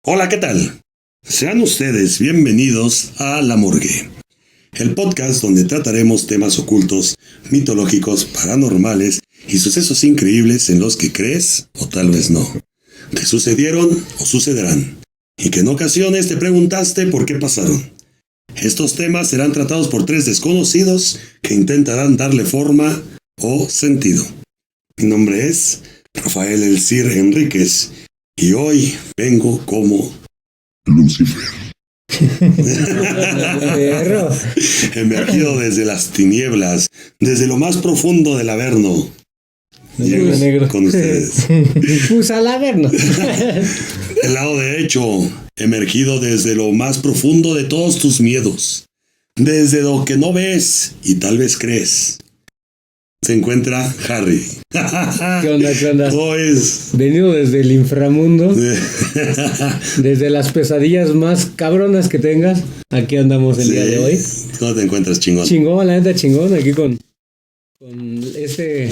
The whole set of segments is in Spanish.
Hola, ¿qué tal? Sean ustedes bienvenidos a La Morgue, el podcast donde trataremos temas ocultos, mitológicos, paranormales y sucesos increíbles en los que crees o tal vez no, que sucedieron o sucederán, y que en ocasiones te preguntaste por qué pasaron. Estos temas serán tratados por tres desconocidos que intentarán darle forma o sentido. Mi nombre es Rafael El Sir Enríquez y hoy vengo como Lucifer. Emergido desde las tinieblas, desde lo más profundo del Averno. Llego con ustedes. Pues al Averno. El lado derecho, emergido desde lo más profundo de todos tus miedos, desde lo que no ves y tal vez crees, se encuentra Harry. ¿Qué onda? Pues, Venido desde el inframundo, desde las pesadillas más cabronas que tengas, aquí andamos el día de hoy. ¿Cómo te encuentras, chingón? Chingón, la neta chingón, aquí con este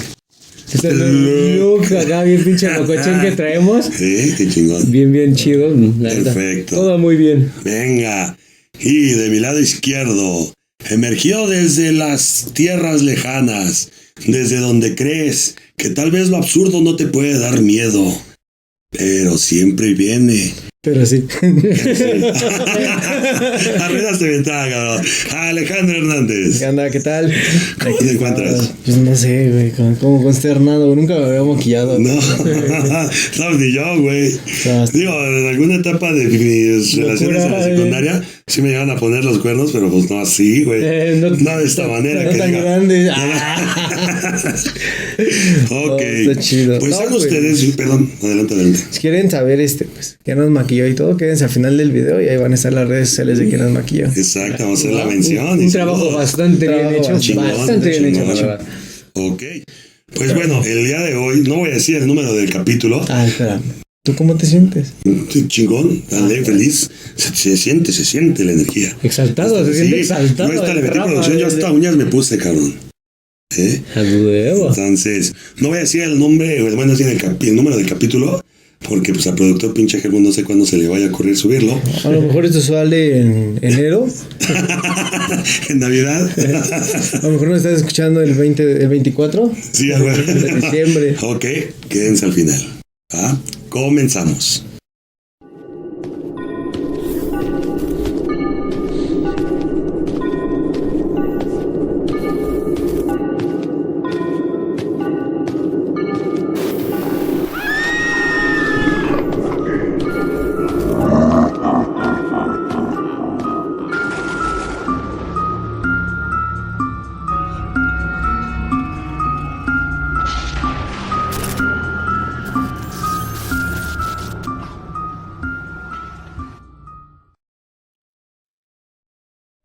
look acá bien pinche locochón que traemos. Sí, qué chingón. Bien chido, la neta. Perfecto. Todo muy bien. Venga, y de mi lado izquierdo, emergió desde las tierras lejanas, desde donde crees que tal vez lo absurdo no te puede dar miedo, pero siempre viene. Pero sí. Arruinaste ventaja, cabrón. Alejandro Hernández. ¿Qué onda? ¿Qué tal? ¿Cómo te encuentras? Pues no sé, güey, como consternado. Nunca me había maquillado. No, sabes, ni yo, güey. Digo, en alguna etapa de mis relaciones en la secundaria, sí me llevan a poner los cuernos, pero pues no así, güey. No de esta manera. No que tan diga. grande. Ok. Está chido. Pues No, sean pues, ustedes, perdón, adelante. si quieren saber pues quién nos maquilló y todo, quédense al final del video y ahí van a estar las redes sociales de quién nos maquilló. Exacto, vamos a hacer la mención. Un trabajo bastante bien hecho. Bastante bien hecho, la verdad. Ok. Pues bueno, el día de hoy, no voy a decir el número del capítulo. Espera. ¿Tú cómo te sientes? Chingón, dale, feliz. Se siente la energía. Exaltado, se siente exaltado. Yo hasta le metí producción, yo hasta uñas me puse, cabrón. A huevo. Entonces, no voy a decir el nombre, bueno, decir el número del capítulo, porque pues al productor pinche Germán no sé cuándo se le vaya a ocurrir subirlo. A lo mejor esto sale en enero. En Navidad. A lo mejor me estás escuchando el 24. Sí, de diciembre. Ok, quédense al final. Comenzamos.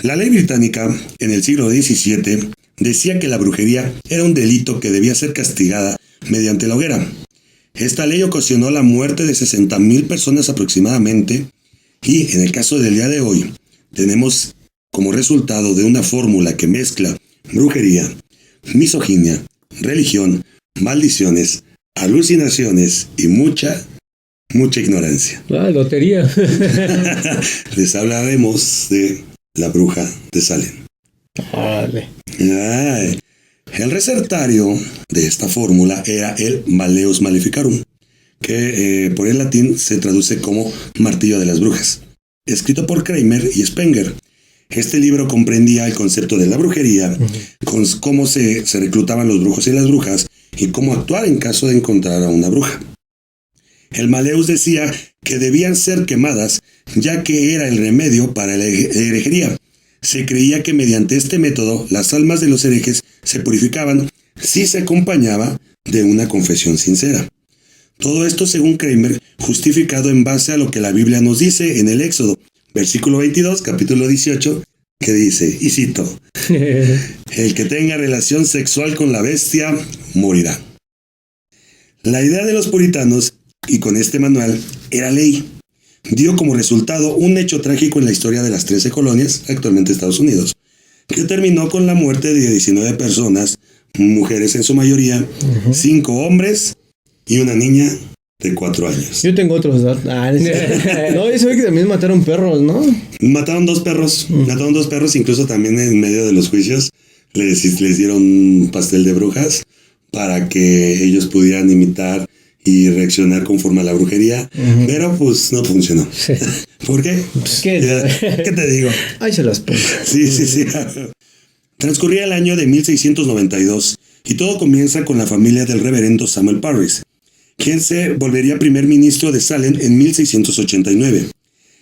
La ley británica, en el siglo XVII, decía que la brujería era un delito que debía ser castigada mediante la hoguera. Esta ley ocasionó la muerte de 60,000 personas aproximadamente, y en el caso del día de hoy, tenemos como resultado de una fórmula que mezcla brujería, misoginia, religión, maldiciones, alucinaciones y mucha ignorancia. Lotería. Les hablaremos de la bruja de Salem. Vale. El recetario de esta fórmula era el Malleus Maleficarum, que por el latín se traduce como martillo de las brujas, escrito por Kramer y Spenger. Este libro comprendía el concepto de la brujería, con cómo se reclutaban los brujos y las brujas y cómo actuar en caso de encontrar a una bruja. El Malleus decía que debían ser quemadas, ya que era el remedio para la herejería. Se creía que mediante este método las almas de los herejes se purificaban si se acompañaba de una confesión sincera. Todo esto, según Kramer, justificado en base a lo que la Biblia nos dice en el Éxodo, versículo 22, capítulo 18, que dice, y cito, el que tenga relación sexual con la bestia morirá. La idea de los puritanos, y con este manual, era ley. Dio como resultado un hecho trágico en la historia de las 13 colonias, actualmente Estados Unidos, que terminó con la muerte de 19 personas, mujeres en su mayoría, 5 hombres y una niña de 4 años. Yo tengo otros datos. No, eso es que también mataron perros, ¿no? Mataron 2 perros, incluso también en medio de los juicios les dieron un pastel de brujas para que ellos pudieran imitar y reaccionar conforme a la brujería, pero pues no funcionó. Sí. ¿Por qué? ¿Qué te digo? Ahí se las pongo. Sí. Transcurría el año de 1692 y todo comienza con la familia del reverendo Samuel Parris, quien se volvería primer ministro de Salem en 1689,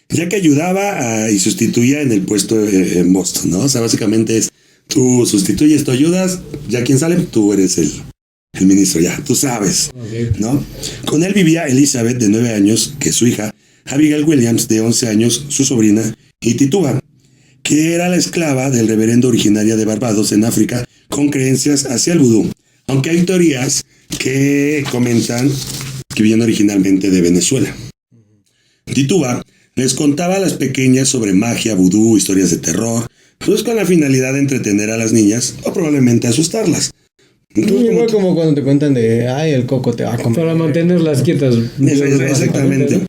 ya que ayudaba y sustituía en el puesto en Boston, ¿no? O sea, básicamente es, tú sustituyes, tú ayudas, ya quien Salem, tú eres el ministro, ya, tú sabes, ¿no? Con él vivía Elizabeth, de 9 años, que es su hija, Abigail Williams, de 11 años, su sobrina, y Tituba, que era la esclava del reverendo originaria de Barbados, en África, con creencias hacia el vudú, aunque hay teorías que comentan que viene originalmente de Venezuela. Tituba les contaba a las pequeñas sobre magia, vudú, historias de terror, pues con la finalidad de entretener a las niñas o probablemente asustarlas. Entonces, Igual como cuando te cuentan de, ay, el coco te va a comer. Para mantenerlas quietas. Exactamente.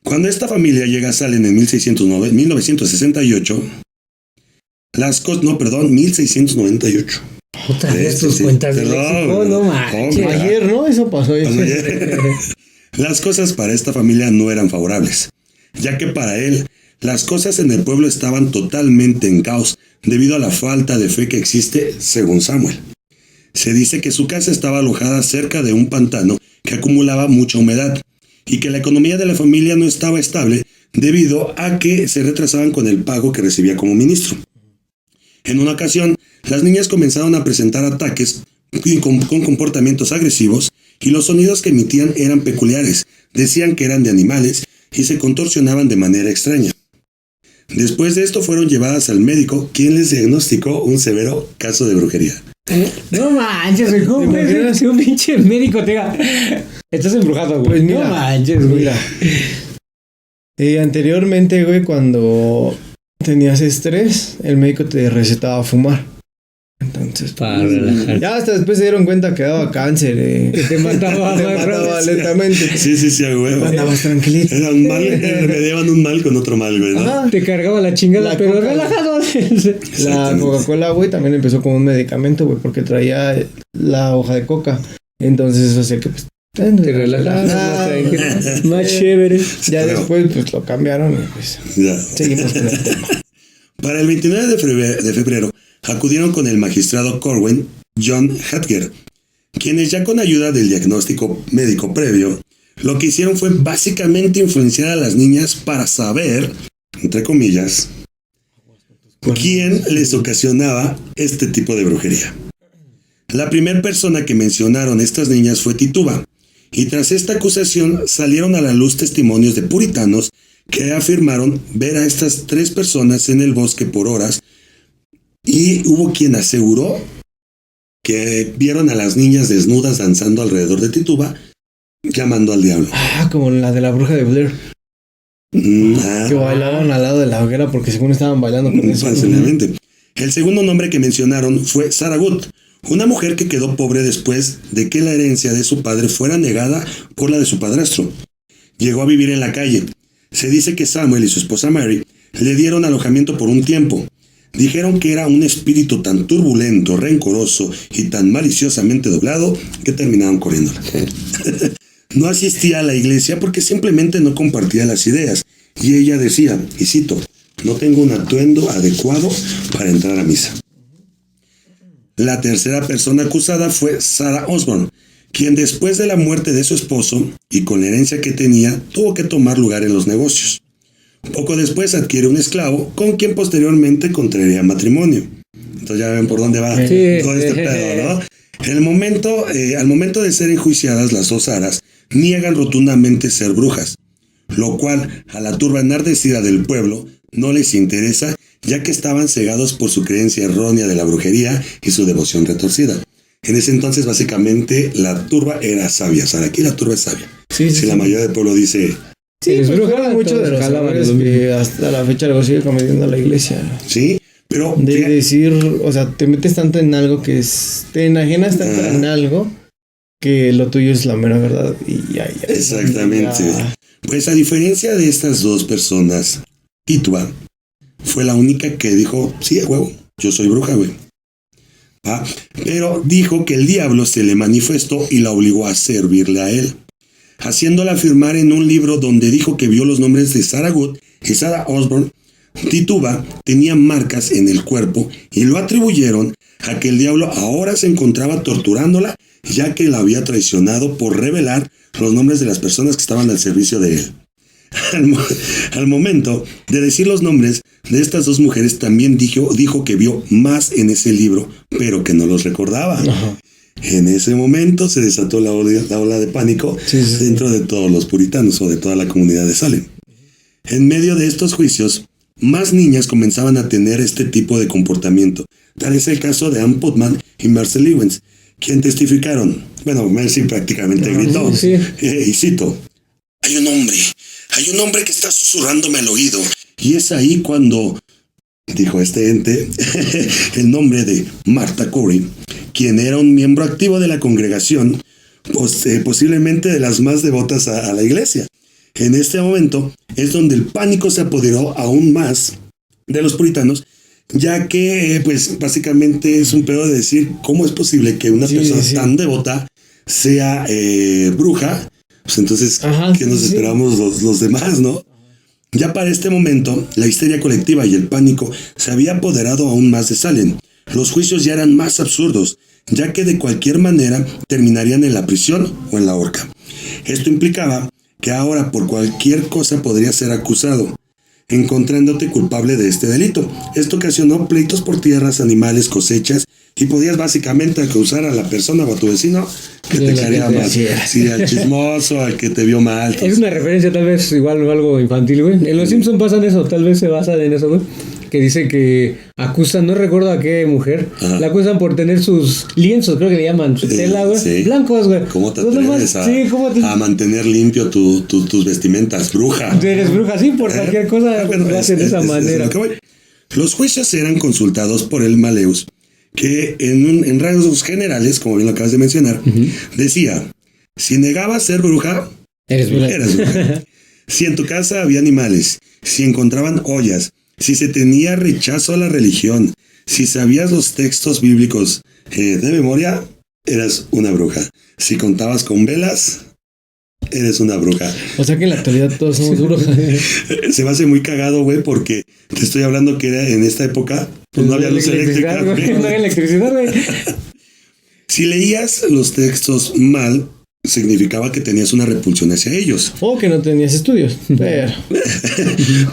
Cuando esta familia llega a Salem en 1968, 1698. Otra vez tus cuentas de léxico, no manches. Ayer, ¿no? Eso pasó ayer. Las cosas para esta familia no eran favorables, ya que para él, las cosas en el pueblo estaban totalmente en caos debido a la falta de fe que existe, según Samuel. Se dice que su casa estaba alojada cerca de un pantano que acumulaba mucha humedad y que la economía de la familia no estaba estable debido a que se retrasaban con el pago que recibía como ministro. En una ocasión, las niñas comenzaron a presentar ataques con comportamientos agresivos y los sonidos que emitían eran peculiares, decían que eran de animales y se contorsionaban de manera extraña. Después de esto fueron llevadas al médico, quien les diagnosticó un severo caso de brujería. No manches, güey, ¿cómo puede ser un pinche médico te diga, estás embrujado, güey? Pues mira, no manches, güey. Anteriormente, güey, cuando tenías estrés, el médico te recetaba fumar. Entonces, para relajar. Ya hasta después se dieron cuenta que daba cáncer. Que te mataba, lentamente. Sí, a huevo. Andabas tranquilito. Era un mal, remediaban un mal con otro mal, güey, ¿no? Ajá. Te cargaba la chingada, pero relajado. La Coca-Cola, güey, también empezó como un medicamento, güey, porque traía la hoja de coca. Entonces eso hacía que pues te relajabas, más chévere. Ya después pues lo cambiaron y pues seguimos con el tema. Para el 29 de febrero acudieron con el magistrado Corwin John Hatger, quienes ya con ayuda del diagnóstico médico previo, lo que hicieron fue básicamente influenciar a las niñas para saber, entre comillas, quién les ocasionaba este tipo de brujería. La primera persona que mencionaron estas niñas fue Tituba, y tras esta acusación salieron a la luz testimonios de puritanos que afirmaron ver a estas 3 personas en el bosque por horas, y hubo quien aseguró que vieron a las niñas desnudas danzando alrededor de Tituba, llamando al diablo. Como la de la bruja de Blair. Que bailaban al lado de la hoguera porque según estaban bailando con eso. Fácilmente. El segundo nombre que mencionaron fue Sarah Good, una mujer que quedó pobre después de que la herencia de su padre fuera negada por la de su padrastro. Llegó a vivir en la calle. Se dice que Samuel y su esposa Mary le dieron alojamiento por un tiempo. Dijeron que era un espíritu tan turbulento, rencoroso y tan maliciosamente doblado que terminaron corriéndola. No asistía a la iglesia porque simplemente no compartía las ideas. Y ella decía, y cito, no tengo un atuendo adecuado para entrar a misa. La tercera persona acusada fue Sarah Osborne, quien después de la muerte de su esposo y con la herencia que tenía, tuvo que tomar lugar en los negocios. Poco después adquiere un esclavo con quien posteriormente contraería matrimonio. Entonces ya ven por dónde va todo este pedo, ¿no? Al momento de ser enjuiciadas, las 2 Saras niegan rotundamente ser brujas, lo cual a la turba enardecida del pueblo no les interesa, ya que estaban cegados por su creencia errónea de la brujería y su devoción retorcida. En ese entonces, básicamente, la turba era sabia. O sea, aquí la turba es sabia. Si la mayoría del pueblo dice... Sí, pues fueron muchos de los errores que hasta la fecha lo sigue cometiendo la iglesia. Sí, pero... De decir, o sea, te metes tanto en algo que te enajenas tanto en algo que lo tuyo es la mera verdad y ya. Exactamente. Pues a diferencia de estas dos personas, Tituba fue la única que dijo, sí, a huevo, yo soy bruja, güey. Pero dijo que el diablo se le manifestó y la obligó a servirle a él, haciéndola afirmar en un libro donde dijo que vio los nombres de Sarah Good y Sarah Osborne. Tituba tenía marcas en el cuerpo y lo atribuyeron a que el diablo ahora se encontraba torturándola, ya que la había traicionado por revelar los nombres de las personas que estaban al servicio de él. Al momento de decir los nombres de estas dos mujeres, también dijo que vio más en ese libro, pero que no los recordaba. Ajá. En ese momento se desató la ola de pánico dentro de todos los puritanos o de toda la comunidad de Salem. En medio de estos juicios, más niñas comenzaban a tener este tipo de comportamiento. Tal es el caso de Ann Putman y Mercy Lewis, quien testificaron. Bueno, Mercy prácticamente gritó, y cito, hay un hombre que está susurrándome al oído. Y es ahí cuando dijo este ente el nombre de Martha Corey, quien era un miembro activo de la congregación, posiblemente de las más devotas a la iglesia. En este momento es donde el pánico se apoderó aún más de los puritanos, ya que pues básicamente es un pedo de decir cómo es posible que una persona tan devota sea bruja. Pues entonces, ¿qué nos esperamos los demás, no? Ya para este momento, la histeria colectiva y el pánico se había apoderado aún más de Salem. Los juicios ya eran más absurdos, ya que de cualquier manera terminarían en la prisión o en la horca. Esto implicaba que ahora por cualquier cosa podría ser acusado, encontrándote culpable de este delito. Esto ocasionó pleitos por tierras, animales, cosechas, y podías básicamente acusar a la persona o a tu vecino que te caería mal. Sí, al chismoso, al que te vio mal. Es una referencia tal vez igual algo infantil, güey. En Los Simpsons pasan eso, tal vez se basa en eso, güey. Que dice que acusan, no recuerdo a qué mujer, la acusan por tener sus lienzos, creo que le llaman, su tela, güey, blancos, güey. ¿Cómo te atreves a mantener limpio tus vestimentas, bruja? Eres bruja, sí, por cualquier cosa lo hacen de esa manera. Los juicios eran consultados por el Malleus, que en rasgos generales, como bien lo acabas de mencionar, decía, si negabas ser bruja, eres bruja. Si en tu casa había animales, si encontraban ollas, si se tenía rechazo a la religión, si sabías los textos bíblicos de memoria, eras una bruja. Si contabas con velas, eres una bruja. O sea que en la actualidad todos somos brujas. Se me hace muy cagado, güey, porque te estoy hablando que era en esta época, pues no había luz eléctrica. No había electricidad, güey. Si leías los textos mal, significaba que tenías una repulsión hacia ellos. O que no tenías estudios.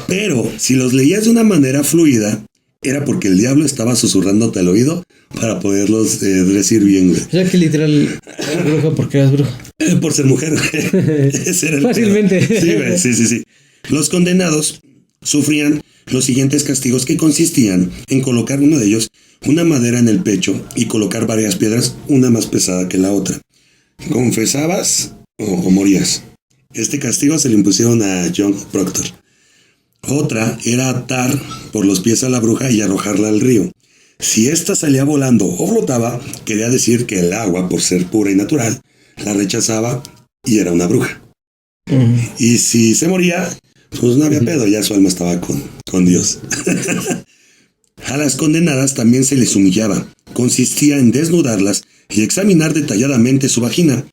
Pero si los leías de una manera fluida, era porque el diablo estaba susurrándote al oído para poderlos decir bien, güey. O sea que literal eras bruja porque eras bruja. Por ser mujer, güey. Ese era el fácilmente. Pedo. Sí, güey, sí. Los condenados sufrían los siguientes castigos, que consistían en colocar uno de ellos una madera en el pecho y colocar varias piedras, una más pesada que la otra. Confesabas o morías. Este castigo se le impusieron a John Proctor. Otra era atar por los pies a la bruja y arrojarla al río. Si ésta salía volando o flotaba, quería decir que el agua, por ser pura y natural, la rechazaba y era una bruja. Y si se moría, pues no había pedo, ya su alma estaba con Dios. A las condenadas también se les humillaba. Consistía en desnudarlas y examinar detalladamente su vagina.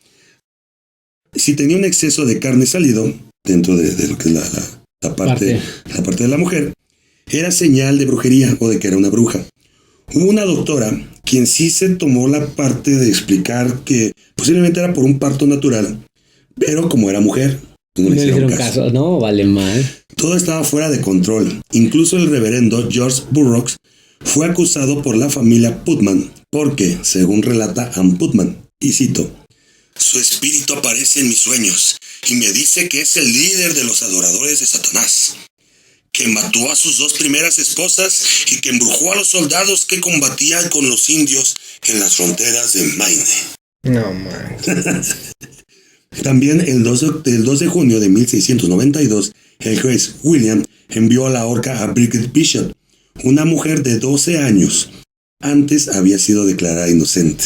Si tenía un exceso de carne salido, dentro de lo que es la parte de la mujer, era señal de brujería o de que era una bruja. Hubo una doctora quien sí se tomó la parte de explicar que posiblemente era por un parto natural, pero como era mujer, no le hicieron caso. No, vale mal. Todo estaba fuera de control. Incluso el reverendo George Burroughs fue acusado por la familia Putman, porque, según relata Ann Putman, y cito, su espíritu aparece en mis sueños y me dice que es el líder de los adoradores de Satanás, que mató a sus 2 primeras esposas y que embrujó a los soldados que combatían con los indios en las fronteras de Maine. No, man. También el 2 de junio de 1692, el juez William envió a la horca a Bridget Bishop, una mujer de 12 años. Antes había sido declarada inocente.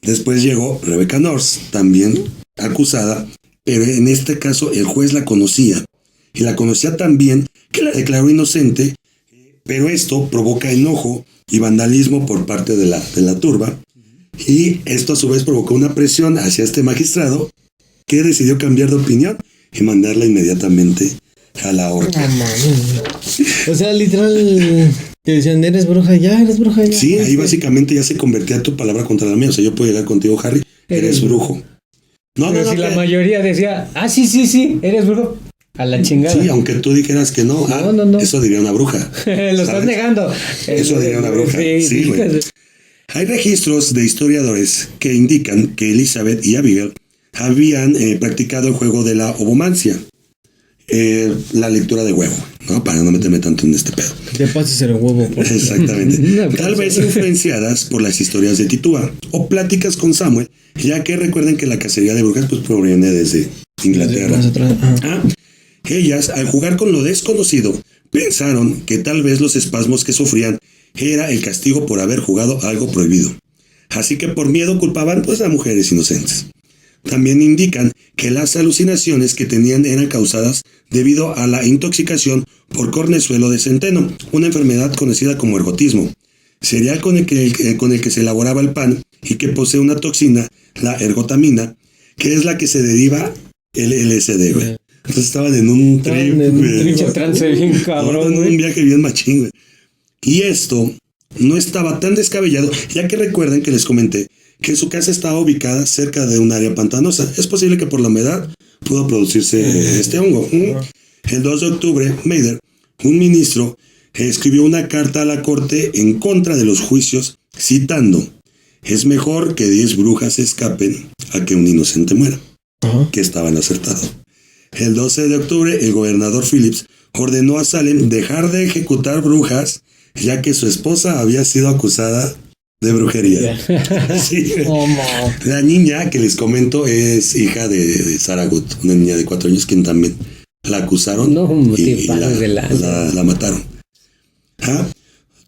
Después llegó Rebecca North, también acusada, pero en este caso el juez la conocía, y la conocía tan bien que la declaró inocente, pero esto provoca enojo y vandalismo por parte de la turba, y esto a su vez provocó una presión hacia este magistrado, que decidió cambiar de opinión y mandarla inmediatamente a la horca. O sea, literal, te decían, eres bruja ya. Sí, ahí básicamente ya se convertía tu palabra contra la mía. O sea, yo puedo llegar contigo, Harry, eres brujo. Pero si la mayoría decía, sí, eres brujo, a la chingada. Sí, aunque tú dijeras que no. No. Eso diría una bruja. Lo estás negando. Eso diría una bruja. Sí, güey. Hay registros de historiadores que indican que Elizabeth y Abigail habían practicado el juego de la ovomancia. La lectura de huevo, ¿no? Para no meterme tanto en este pedo. Te pases el huevo. Exactamente. Tal vez influenciadas por las historias de Tituba o pláticas con Samuel, ya que recuerden que la cacería de brujas pues proviene desde Inglaterra. Ellas, al jugar con lo desconocido, pensaron que tal vez los espasmos que sufrían era el castigo por haber jugado algo prohibido. Así que por miedo culpaban pues a mujeres inocentes. También indican que las alucinaciones que tenían eran causadas debido a la intoxicación por cornezuelo de centeno, una enfermedad conocida como ergotismo, cereal con el que se elaboraba el pan y que posee una toxina, la ergotamina, que es la que se deriva el LSD, güey. Entonces estaban en un trance bien cabrón, un viaje bien machín, güey. Y esto no estaba tan descabellado, ya que recuerden que les comenté que su casa estaba ubicada cerca de un área pantanosa. Es posible que por la humedad pudo producirse este hongo. El 2 de octubre, Mather, un ministro, escribió una carta a la corte en contra de los juicios, citando: es mejor que 10 brujas escapen a que un inocente muera. Que estaban acertados. El 12 de octubre, el gobernador Phillips ordenó a Salem dejar de ejecutar brujas, ya que su esposa había sido acusada de brujería. Sí. La niña que les comento es hija de Sarah Good, una niña de 4 años quien también la acusaron y la mataron.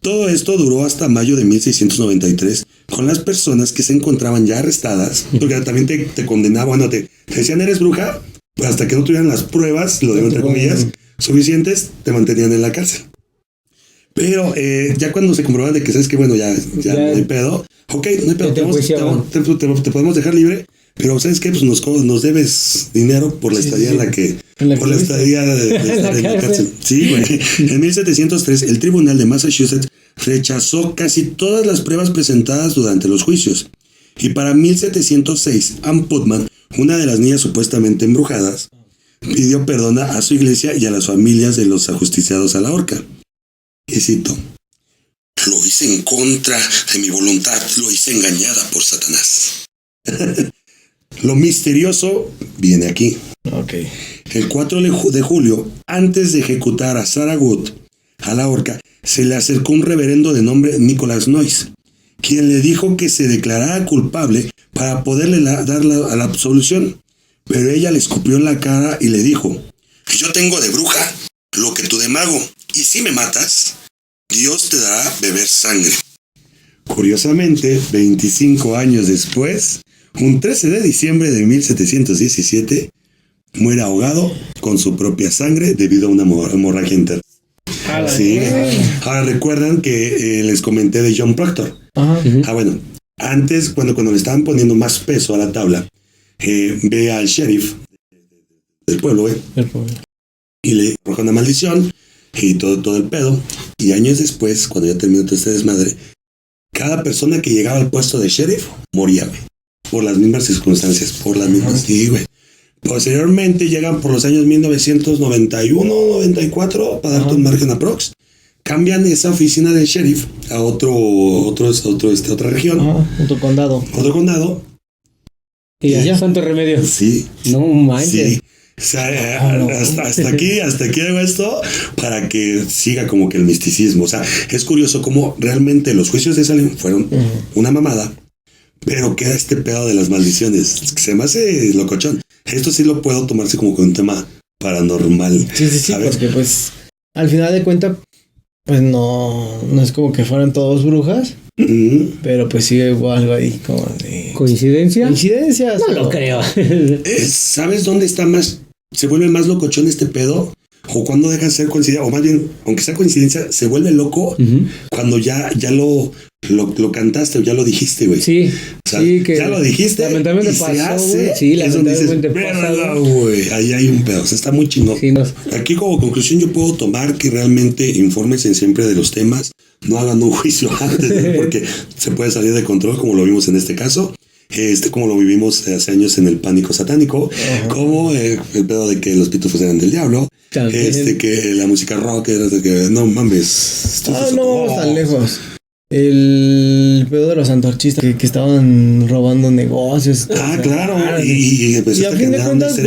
Todo esto duró hasta mayo de 1693, con las personas que se encontraban ya arrestadas, porque también te condenaban, te decían eres bruja, pues hasta que no tuvieran las pruebas, lo digo entre comillas, suficientes, te mantenían en la cárcel. Pero ya cuando se comprobaban de que sabes que bueno, ya no hay pedo, ok, no hay pedo, te podemos dejar libre, pero sabes qué, pues nos debes dinero por la estadía en la que por la estadía de estar en la cárcel. Sí, güey. En 1703 el tribunal de Massachusetts rechazó casi todas las pruebas presentadas durante los juicios. Y para 1706 Ann Putnam, una de las niñas supuestamente embrujadas, pidió perdón a su iglesia y a las familias de los ajusticiados a la horca. Y cito: lo hice en contra de mi voluntad, lo hice engañada por Satanás. Lo misterioso viene aquí. Okay. El 4 de julio, antes de ejecutar a Sarah Good a la horca, se le acercó un reverendo de nombre Nicholas Noyes, quien le dijo que se declarara culpable para poderle dar la absolución. Pero ella le escupió en la cara y le dijo: yo tengo de bruja lo que tú de mago, y si me matas, Dios te dará beber sangre. Curiosamente, 25 años después, un 13 de diciembre de 1717, muere ahogado con su propia sangre debido a una hemorragia interna. Sí. Ahora recuerdan que les comenté de John Proctor. Bueno, antes cuando le estaban poniendo más peso a la tabla, ve al sheriff del pueblo, y le arroja una maldición y todo el pedo. Y años después, cuando ya terminó todo este desmadre, cada persona que llegaba al puesto de sheriff moría, güey, por las mismas circunstancias, por las mismas. Sí, güey. Posteriormente llegan por los años 1991, 94, para darte un margen aprox. Cambian esa oficina del sheriff a otra región. Otro condado. Y ya santo remedio. Sí. No manches. Sí. O sea, hasta aquí hago esto para que siga como que el misticismo. O sea, es curioso cómo realmente los juicios de Salem fueron una mamada, pero queda este pedo de las maldiciones. Se me hace locochón. Esto sí lo puedo tomarse como que un tema paranormal. Sí, porque pues al final de cuentas, pues no es como que fueran todos brujas, Pero pues sí hubo algo ahí como de... ¿Coincidencia? ¿Coincidencias? No lo creo. ¿Sabes dónde está más? ¿Se vuelve más locochón este pedo? O cuando deja de ser coincidencia, o más bien, aunque sea coincidencia, se vuelve loco cuando ya lo cantaste o ya lo dijiste, güey. Sí, o sea, sí, que ya lo dijiste. lamentablemente y pasó, se hace, güey. Sí, lamentablemente pasa, güey. Ahí hay un pedo, o sea, está muy chingón. Sí, no. Aquí como conclusión yo puedo tomar que realmente infórmense siempre de los temas, no hagan un juicio antes, porque se puede salir de control como lo vimos en este caso. Como lo vivimos hace años en el pánico satánico, como el pedo de que los pitufos eran del diablo, que la música rock era de que no mames. No vamos tan lejos. El pedo de los antorchistas que estaban robando negocios. Claro. Y a fin de cuentas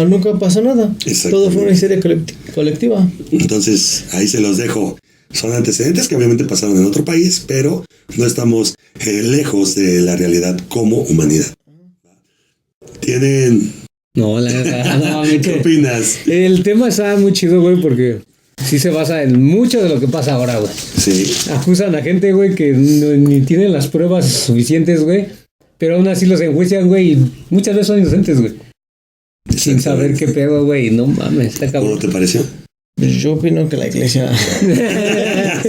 nunca pasó nada. Todo fue una histeria colectiva. Entonces, ahí se los dejo. Son antecedentes que obviamente pasaron en otro país, pero no estamos lejos de la realidad como humanidad. ¿Tienen? No, la verdad. ¿Qué opinas? El tema está muy chido, güey, porque sí se basa en mucho de lo que pasa ahora, güey. Sí. Acusan a gente, güey, que ni tienen las pruebas suficientes, güey, pero aún así los enjuician, güey, y muchas veces son inocentes, güey. Sin saber qué pedo, güey. No mames, está cabrón. ¿Cómo te pareció? Yo opino que la iglesia...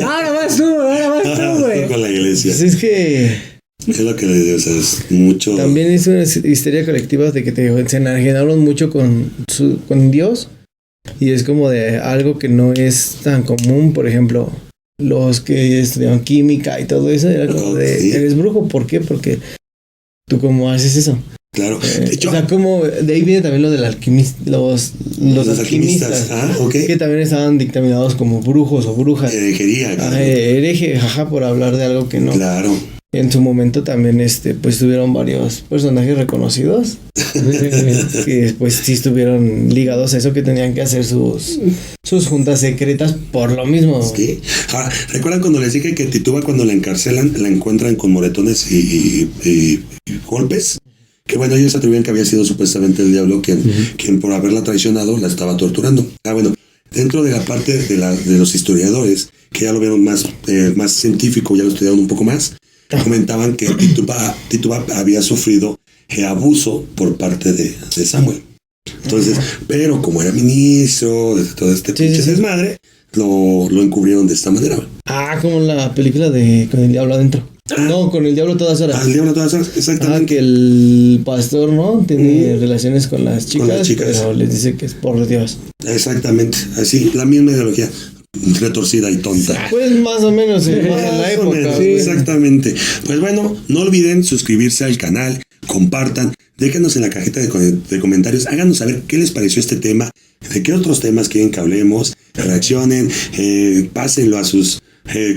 Ahora vas tú, güey. Con la iglesia. Pues es que... Es lo que le digo, o sea, es mucho... También es una histeria colectiva de que se enajenaron mucho con Dios. Y es como de algo que no es tan común. Por ejemplo, los que estudian química y todo eso, era como de... Sí. ¿Eres brujo? ¿Por qué? Porque tú cómo haces eso. Claro. De hecho, o sea, como de ahí viene también lo del alquimista, los alquimistas, que también estaban dictaminados como brujos o brujas. Herejería. Claro. Hereje, por hablar de algo que no. Claro. En su momento también pues tuvieron varios personajes reconocidos que después sí estuvieron ligados a eso, que tenían que hacer sus juntas secretas por lo mismo. Sí. Ahora, ¿recuerdan cuando les dije que Tituba, cuando la encarcelan, la encuentran con moretones y golpes? Que bueno, ellos atribuían que había sido supuestamente el diablo quien por haberla traicionado la estaba torturando. Bueno, dentro de la parte de los historiadores, que ya lo vieron más científico, ya lo estudiaron un poco más, comentaban que Tituba había sufrido abuso por parte de Samuel. Entonces, pero como era ministro de todo este pinche desmadre, lo encubrieron de esta manera. Como la película de Con el Diablo Adentro. No, Con el Diablo a Todas Horas. El Diablo a Todas Horas, exactamente. Que el pastor, ¿no? Tiene relaciones con las chicas, pero les dice que es por Dios. Exactamente, así, la misma ideología. Retorcida y tonta. Pues más o menos en la época. Sí. Exactamente. Pues bueno, no olviden suscribirse al canal, compartan, déjenos en la cajita de comentarios, háganos saber qué les pareció este tema, de qué otros temas quieren que hablemos, reaccionen, pásenlo a sus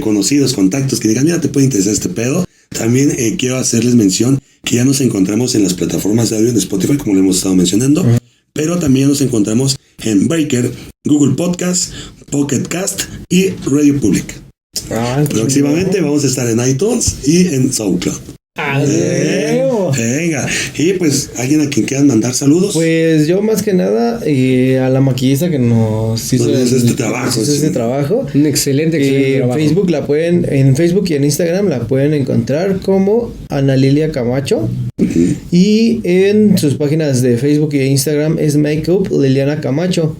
conocidos, contactos, que digan, mira, te puede interesar este pedo. También quiero hacerles mención que ya nos encontramos en las plataformas de audio de Spotify, como lo hemos estado mencionando, pero también nos encontramos en Breaker, Google Podcast, Pocket Cast y Radio Public. Próximamente vamos a estar en iTunes y en SoundCloud. Venga, y pues, ¿alguien a quien quieran mandar saludos? Pues yo más que nada a la maquillista que nos hizo este trabajo. Un excelente trabajo. En Facebook y en Instagram la pueden encontrar como Ana Lilia Camacho. Y en sus páginas de Facebook y Instagram es Makeup Liliana Camacho.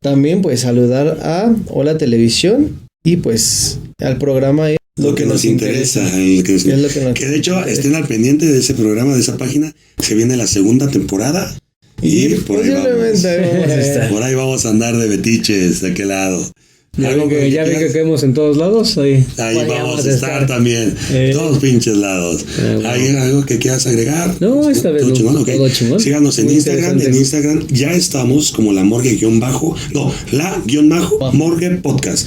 También pues saludar a Hola Televisión y pues al programa Lo que nos interesa. Que de hecho estén al pendiente de ese programa, de esa página. Se viene la segunda temporada. Y por ahí vamos a andar de betiches de aquel lado. Ya ven que caemos en todos lados. Ahí vamos a estar también. Todos pinches lados. ¿Hay algo que quieras agregar? No, esta vez todo chingón. Síganos en Instagram. En Instagram ya estamos como la morgue podcast.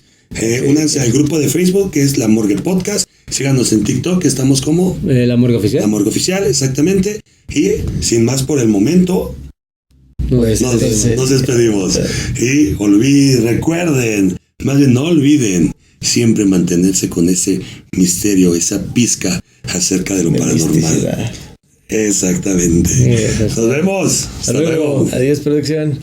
Únanse al grupo de Facebook que es La Morgue Podcast. Síganos en TikTok, que estamos como La Morgue Oficial. La Morgue Oficial, exactamente. Y sin más por el momento, nos despedimos. Y recuerden, más bien no olviden, siempre mantenerse con ese misterio, esa pizca acerca de lo paranormal. Exactamente. Nos vemos. Hasta luego. Adiós, producción.